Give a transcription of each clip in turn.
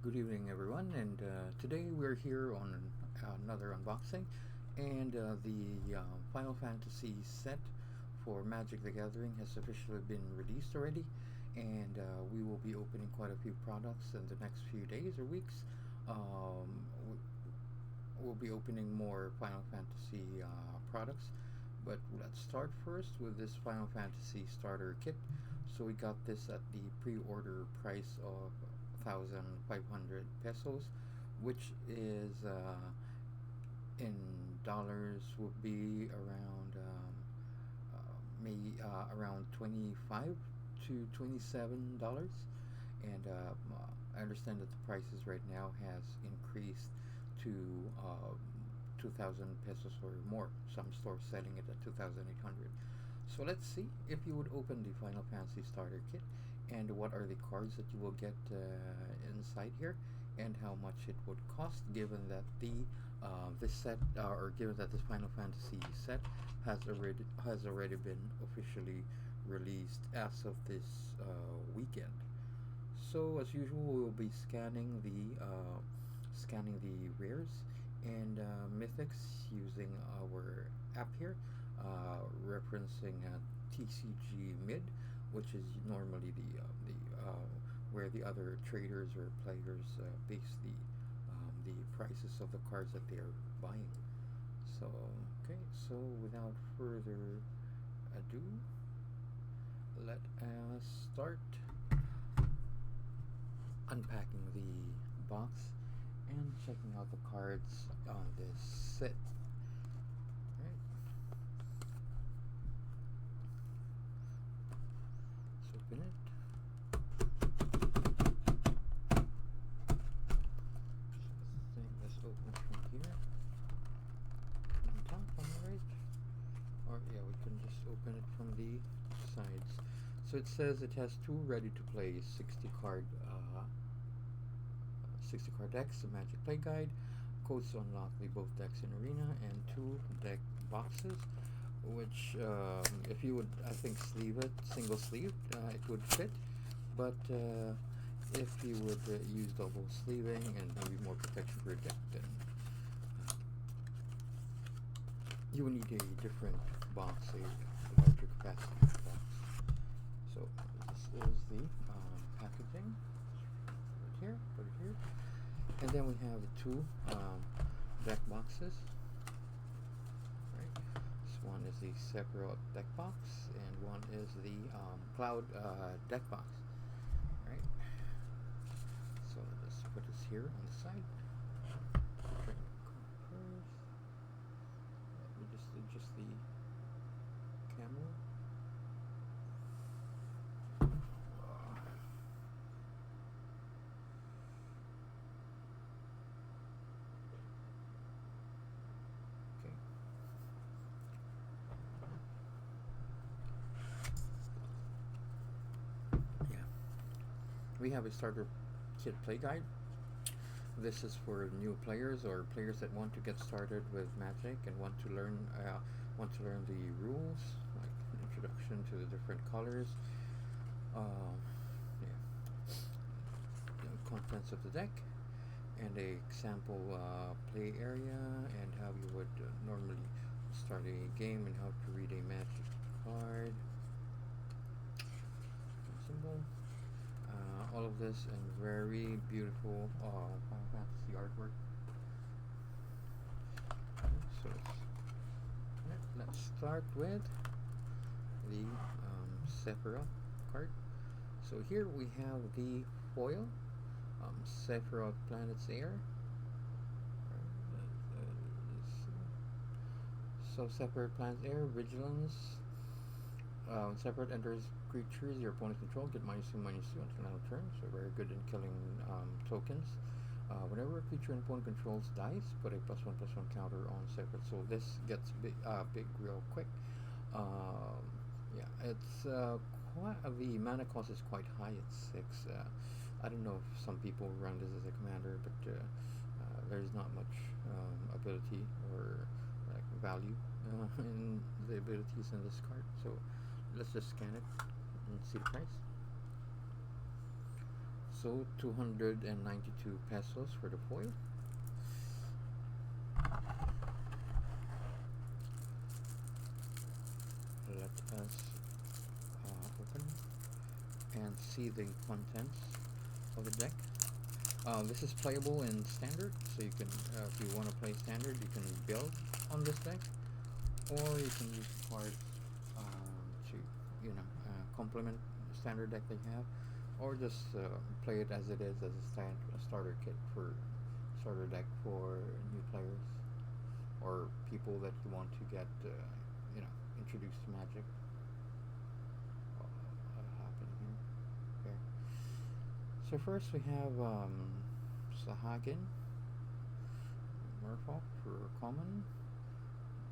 Good evening, everyone, and today we're here on another unboxing, and the Final Fantasy set for Magic the Gathering has officially been released already, and we will be opening quite a few products in the next few days or weeks. We'll be opening more Final Fantasy products, but let's start first with this Final Fantasy starter kit. So we got this at the pre-order price of 1,500 pesos, which is in dollars would be around maybe around 25 to $27. And I understand that the prices right now has increased to 2,000 pesos or more. Some stores selling it at 2,800. So let's see if you would open the Final Fantasy starter kit and what are the cards that you will get inside here and how much it would cost, given that the this set or given that this Final Fantasy set has already been officially released as of this weekend. So as usual, we'll be scanning the rares and mythics using our app here, referencing TCG mid, which is normally the where the other traders or players base the prices of the cards that they are buying. So okay, so without further ado, let us start unpacking the box and checking out the cards on this set. Alright, let's open it. Let's open from here. On top, on the right. Or yeah, we can just open it from the sides. So it says it has two ready to play 60 card decks, a Magic Play Guide, codes to unlock the both decks in Arena, and two deck boxes, which if you would, I think, sleeve it, single sleeve, it would fit, but if you would use double sleeving and maybe more protection for your deck, then you would need a different box, a larger capacity box. So this is the packaging. Put it here, and then we have the two deck boxes. Right, this one is the Sephiroth deck box, and one is the Cloud deck box. Right, so let's put this here on the side. First, let me just adjust the camera. We have a starter kit play guide. This is for new players or players that want to get started with Magic and want to learn the rules, like introduction to the different colors, yeah, the contents of the deck, and a sample play area, and how you would normally start a game, and how to read a Magic card symbol. All of this in very beautiful Final Fantasy artwork. So let's start with the Sephiroth card. So here we have the foil, Sephiroth Planet's Heir. So Sephiroth Planet's Heir, Vigilance. When Sephiroth enters creatures your opponent control, get -2/-2 until end of turn. So very good in killing tokens. Whenever a creature an opponent controls dies, put a +1/+1 counter on Sephiroth. So this gets big real quick. Yeah, it's quite the mana cost is quite high at 6. I don't know if some people run this as a commander, but there's not much ability or like value in the abilities in this card. So let's just scan it and see the price. So So 292 pesos for the foil. Let us open and see the contents of the deck. This is playable in standard, so you can, if you want to play standard, you can build on this deck, or you can use the cards to, complement the standard deck that you have, or just play it as it is as a starter kit for starter deck for new players or people that you want to get, introduced to Magic. What happened here? Okay. So first we have Sahagin, Merfolk for common,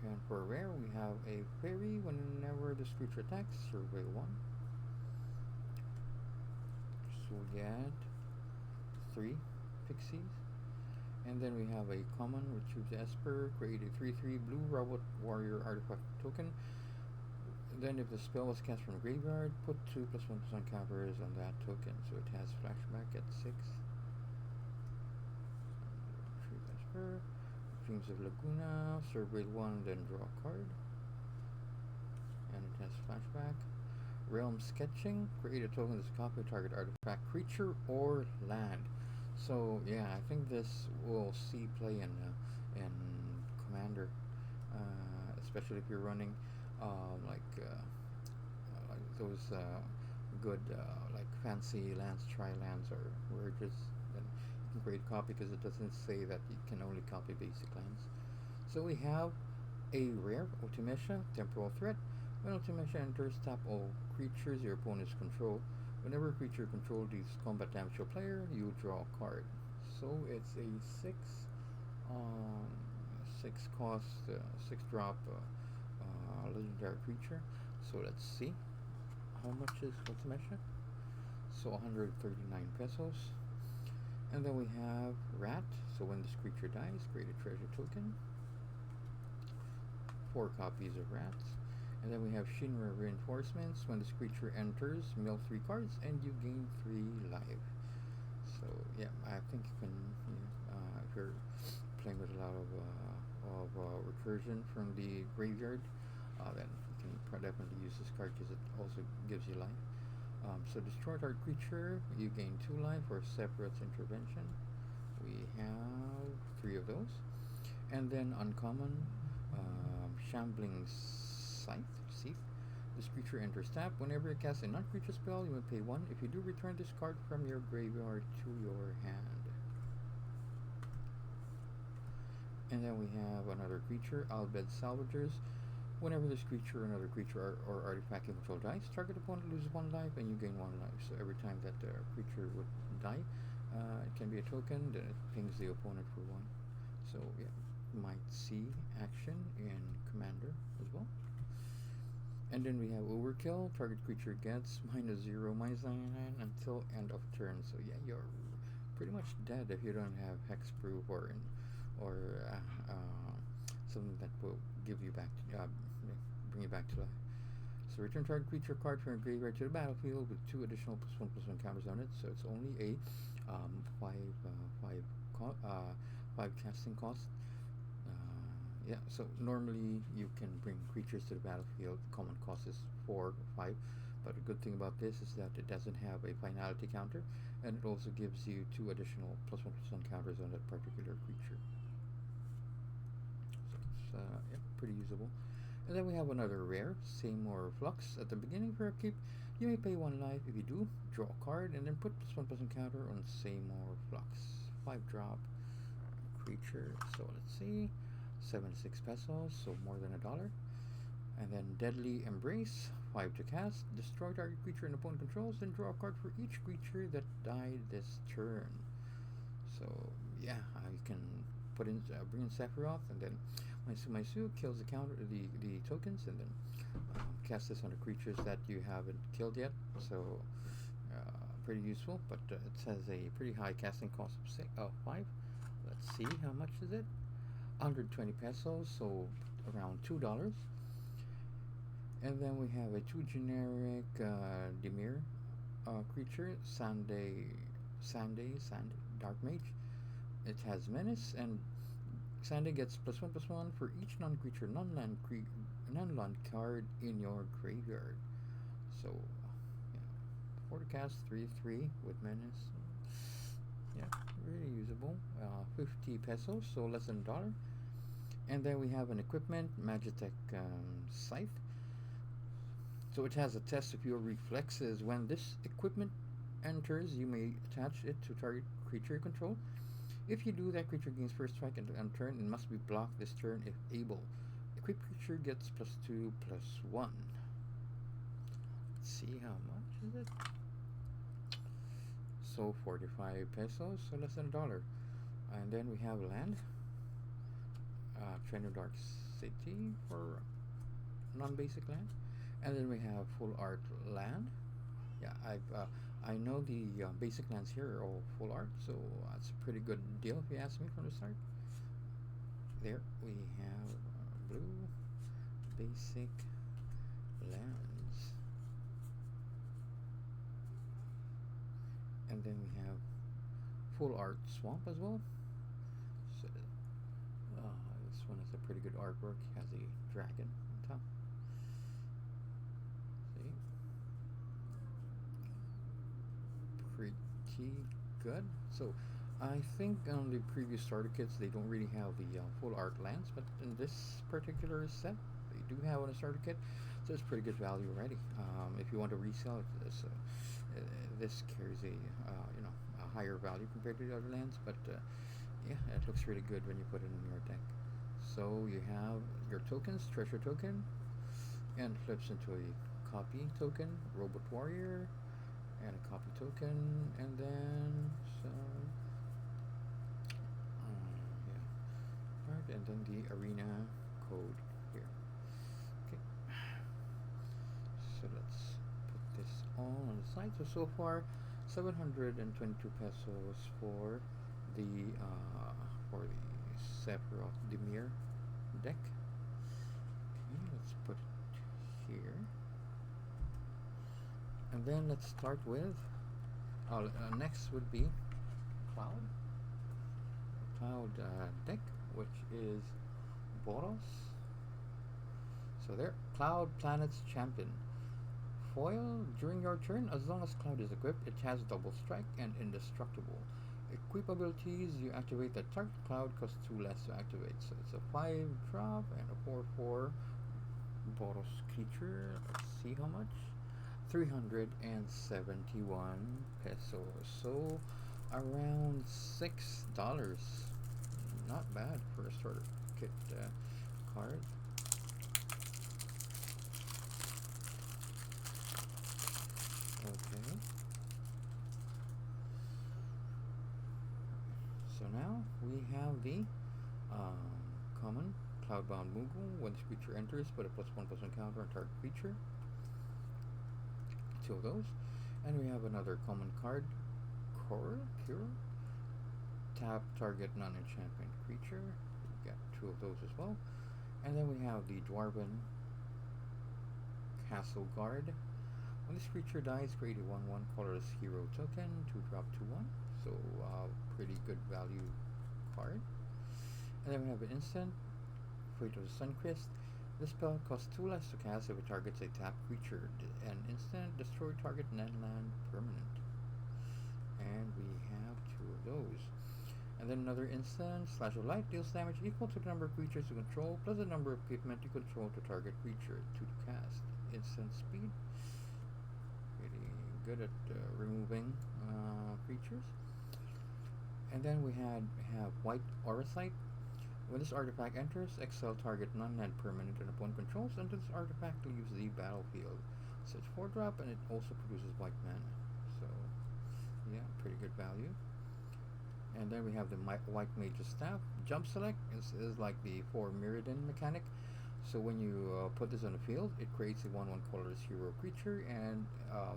and for rare we have a fairy. Whenever this creature attacks, survey 1. So we get 3 pixies, and then we have a common, Retrieve Esper, create a 3/3 blue robot warrior artifact token. Then if the spell was cast from graveyard, put 2+1/+1 counters on that token. So it has flashback at 6. Retrieve Esper, Dreams of Laguna, survey 1, then draw a card. And it has flashback. Realm Sketching, create a token that's a copy of target artifact, creature, or land. So yeah, I think this will see play in Commander, especially if you're running like those good like fancy lands, tri-lands, or Verges. Then you can create a copy because it doesn't say that you can only copy basic lands. So we have a rare Ultimecia, Temporal Threat. When Ultimecia enters, tap all creatures your opponents control. Whenever a creature control deals combat damage to a player, you draw a card. So it's a 6 cost, 6 drop legendary creature. So let's see how much is Ultimecia. So 139 pesos. And then we have Rat. So when this creature dies, create a treasure token. 4 copies of Rats. And then we have Shinra Reinforcements. When this creature enters, mill 3 cards and you gain 3 life. So yeah, I think you can, if you're playing with a lot of recursion from the graveyard, then you can definitely use this card because it also gives you life. So destroy target creature, you gain 2 life, or Sephiroth's Intervention. We have 3 of those. And then uncommon, Shambling Scythe. This creature enters tap. Whenever it casts a non-creature spell, you may pay 1. If you do, return this card from your graveyard to your hand. And then we have another creature, Albed Salvagers. Whenever this creature, another creature, or artifact you control dies, target opponent loses 1 life and you gain 1 life. So every time that the creature would die, it can be a token, then it pings the opponent for 1. So yeah, you might see action in Commander as well. And then we have Overkill. Target creature gets -0, -99 until end of turn. So yeah, you're pretty much dead if you don't have Hexproof or something that will give you back, bring you back to life. So return target creature card from your graveyard to the battlefield with 2 additional +1/+1 counters on it. So it's only a 5 casting cost. Yeah, so normally you can bring creatures to the battlefield. Common cost is 4 or 5, but the good thing about this is that it doesn't have a finality counter, and it also gives you 2 additional +1/+1 counters on that particular creature. So it's yeah, pretty usable. And then we have another rare, Seymour Flux. At the beginning of your upkeep, you may pay 1 life. If you do, draw a card and then put +1/+1 counter on Seymour Flux. 5 drop creature. So let's see. 76 pesos, so more than $1. And then Deadly Embrace, 5 to cast. Destroy target creature and opponent controls, then draw a card for each creature that died this turn. So yeah, you can put in bring in Sephiroth, and then Maisu kills the tokens, and then cast this on the creatures that you haven't killed yet. So pretty useful, but it has a pretty high casting cost of 5. Let's see, how much is it? 120 pesos, so around $2. And then we have a 2 generic Dimir creature, Dark Mage. It has Menace, and Sandy gets +1/+1 for each non-creature, non-land card in your graveyard. So, yeah, 4 to cast, 3/3 with Menace. Yeah, really usable. 50 pesos, so less than $1. And then we have an equipment, Magitech Scythe. So it has a test of your reflexes. When this equipment enters, you may attach it to target creature you control. If you do, that creature gains first strike and turn and must be blocked this turn if able. Equipped creature gets +2/+1. Let's see how much is it. So 45 pesos, so less than $1. And then we have land. Trainer Dark City for non-basic land. And then we have full art land. Yeah, I know the basic lands here are all full art, so it's a pretty good deal if you ask me from the start. There we have blue basic lands, and then we have full art swamp as well. So this one is a pretty good artwork. It has a dragon on top. Pretty good. So I think on the previous starter kits they don't really have the full art lands, but in this particular set they do have on a starter kit, so it's pretty good value already. If you want to resell it, this carries a a higher value compared to the other lands, but yeah, it looks really good when you put it in your deck. So you have your tokens, treasure token, and flips into a copy token, robot warrior, and a copy token, and then some yeah, art, and then the arena code here. Okay, so let's put this all on the side. So far 722 pesos for the Sephiroth Dimir deck. Okay, let's put it here. And then let's start with next would be Cloud deck, which is Boros. So there, Cloud Planet's Champion. Foil during your turn, as long as Cloud is equipped, it has double strike and indestructible. Equip abilities, you activate the target Cloud, costs 2 less to activate. So it's a 5-drop and a 4/4 Boros creature. Let's see how much. 371 pesos, so around $6. Not bad for a starter kit card. Okay, so now we have the common Cloudbound Moogle. When this creature enters, put a +1/+1 counter on target creature. 2 of those. And we have another common card, Cure. Tap target non-enchantment creature. We got 2 of those as well. And then we have the Dwarven Castle Guard. When this creature dies, create a 1/1 colorless hero token, 2-drop 2/1. So pretty good value card. And then we have an instant, Fate of the Suncrist. This spell costs 2 less to cast if it targets a tapped creature. An instant, destroy target non-land permanent. And we have 2 of those. And then another instant, Slash of Light, deals damage equal to the number of creatures you control plus the number of equipment you control to target creature, 2 to cast. Instant speed, really good at removing creatures. And then we have White Auracite. When this artifact enters, exile target non-land permanent an opponent controls until this artifact leaves the battlefield. So it's 4-drop and it also produces white mana. So yeah, pretty good value. And then we have the White Mage's Staff. Jump Select is like the 4 Mirrodin mechanic. So when you put this on the field, it creates a 1/1 colorless hero creature, and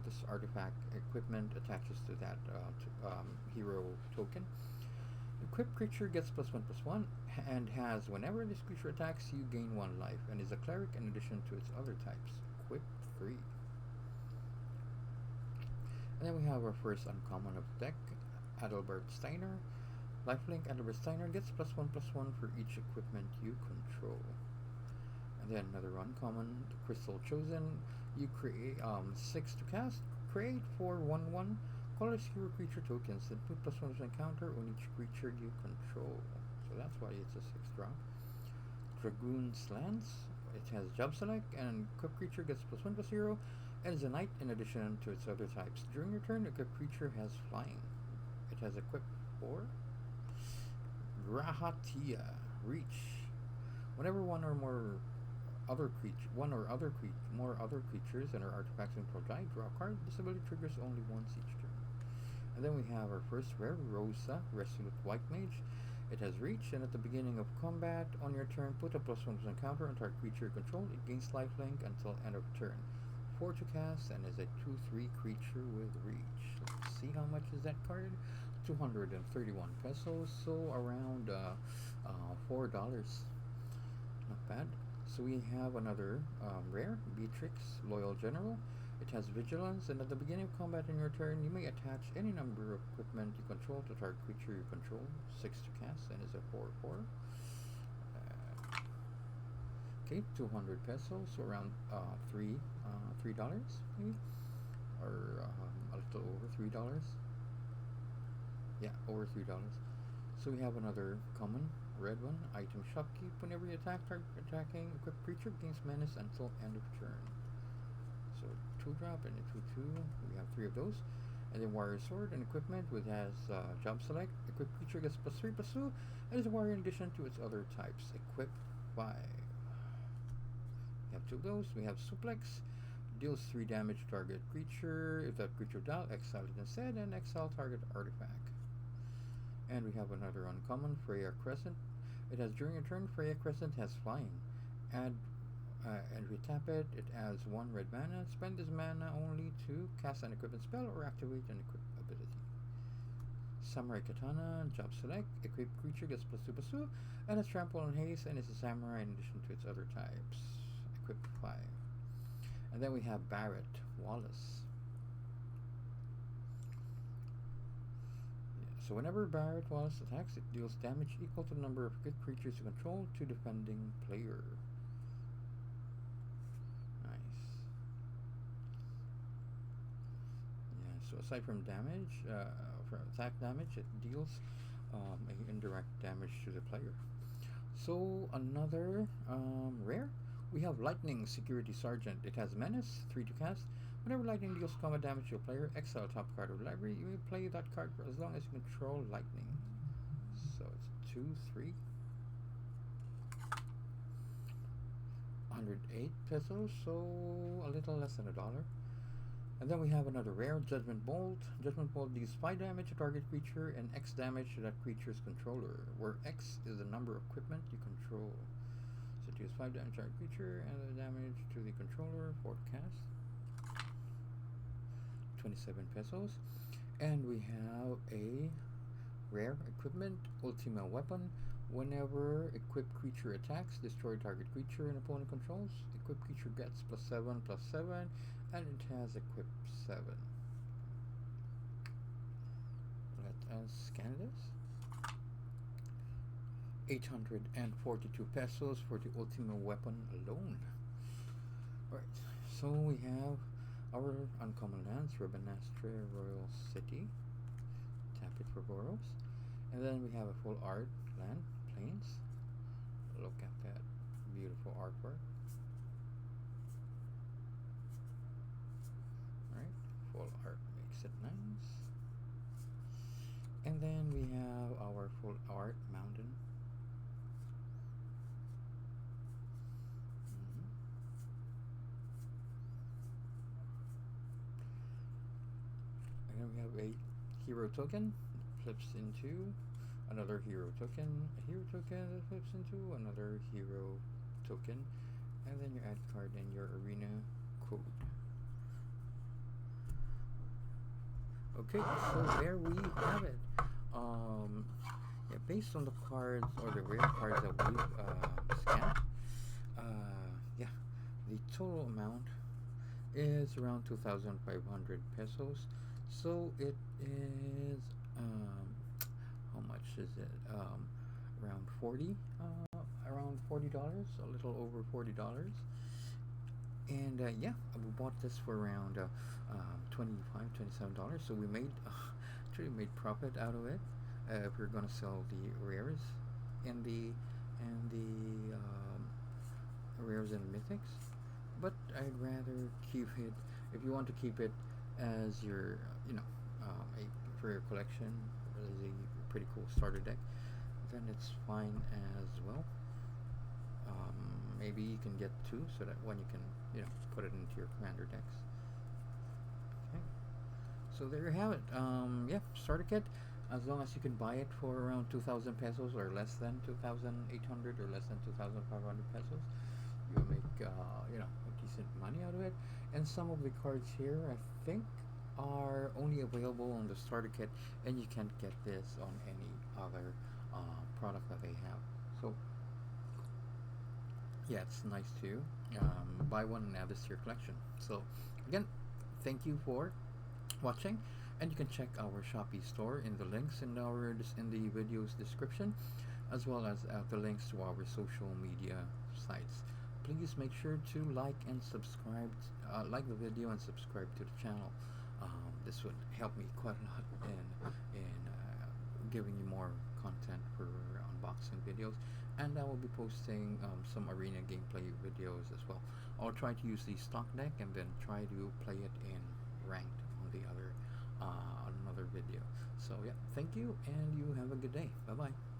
this artifact equipment attaches to that hero token. Equipped creature gets +1/+1 and has, whenever this creature attacks, you gain 1 life, and is a cleric in addition to its other types. Equip free. And then we have our first uncommon of the deck, Adalbert Steiner. Lifelink Adalbert Steiner gets +1/+1 for each equipment you control. And then another uncommon, the Crystal Chosen. You create 6 to cast. Create 4 1/1 colorless hero creature tokens that put +1 encounter on each creature you control. So that's why it's a 6 drop. Dragoon's Lance. It has job select and equipped creature gets +1/+0 and is a knight in addition to its other types. During your turn, equipped creature has flying. It has equipped 4. Grahatia Reach. Whenever one or more other creatures and our artifacts control die, draw a card. This ability triggers only once each turn. And then we have our first rare, Rosa, Resolute White Mage. It has reach, and at the beginning of combat on your turn, put a +1 counter on target creature you control. It gains lifelink until end of turn. 4 to cast and is a 2/3 creature with reach. Let's see how much is that card. 231 pesos, so around $4. Not bad. So we have another rare, Beatrix, Loyal General. It has vigilance, and at the beginning of combat in your turn, you may attach any number of equipment you control to target creature you control. 6 to cast and is a 4/4. Okay, 200 pesos, so around $3 maybe, or a little over $3. Yeah, over $3. So we have another common red one, Item Shopkeep. Whenever you attacking equipped creature, gains menace until end of turn. So 2 drop and a 2/2. We have 3 of those. And then Warrior Sword and equipment, which has job select. Equipped creature gets +3/+2 and is a warrior in addition to its other types. Equip 5. We have 2 of those. We have Suplex. Deals 3 damage to target creature. If that creature dies, exile it instead and exile target artifact. And we have another uncommon, Freya Crescent. It has during your turn, Freya Crescent has flying. And if you tap it, it adds 1 red mana. Spend this mana only to cast an equipment spell or activate an equipped ability. Samurai Katana, job select. Equipped creature gets +2/+2 and has trample and haste and is a samurai in addition to its other types. Equip 5. And then we have Barrett Wallace. So whenever Barrett Wallace attacks, it deals damage equal to the number of good creatures you control to defending player. Nice. Yeah, so aside from damage, from attack damage, it deals indirect damage to the player. So another rare, we have Lightning Security Sergeant. It has menace, 3 to cast. Whenever lightning deals combat damage to a player, exile top card of the library. You may play that card for as long as you control lightning. So it's 2/3. 108 pesos, so a little less than $1. And then we have another rare, Judgment Bolt. Judgment Bolt deals 5 damage to target creature and X damage to that creature's controller, where X is the number of equipment you control. So it deals 5 damage to target creature and the damage to the controller for cast. 27 pesos. And we have a rare equipment, Ultima Weapon. Whenever equipped creature attacks, destroy target creature an opponent controls. Equipped creature gets +7/+7 and it has equipped 7. Let us scan this. 842 pesos for the Ultima Weapon alone. Alright, so we have our uncommon lands, Rabanastre Royal City. Tap it for Boros. And then we have a full art land, Plains. Look at that beautiful artwork. Alright, full art makes it nice. And then we have our full art mountain. And we have a hero token, flips into another hero token, a hero token that flips into another hero token, and then you add card in your arena code. Okay, so there we have it. Yeah, based on the cards or the rare cards that we've scanned, yeah, the total amount is around 2,500 pesos. So it is um, how much is it? Around 40, around $40, a little over $40. And yeah, we bought this for around 25 $27. So we made actually made profit out of it. If we're gonna sell the rares and the rares and mythics, but I'd rather keep it. If you want to keep it as your, you know, a for your collection, as a pretty cool starter deck, then it's fine as well. Maybe you can get two, so that one you can, you know, put it into your commander decks. Okay, so there you have it. Yeah, starter kit. As long as you can buy it for around 2,000 pesos or less than 2,800 or less than 2,500 pesos, you'll make you know, a decent money out of it. And some of the cards here, I think, are only available on the starter kit, and you can't get this on any other product that they have. So yeah, it's nice to buy one and add this to your collection. So again, thank you for watching, and you can check our Shopee store in the links in our in the video's description, as well as the links to our social media sites. Please make sure to like and subscribe, like the video and subscribe to the channel. This would help me quite a lot in giving you more content for unboxing videos, and I will be posting some arena gameplay videos as well. I'll try to use the stock deck and then try to play it in ranked on the other on another video. So yeah, thank you, and you have a good day. Bye bye.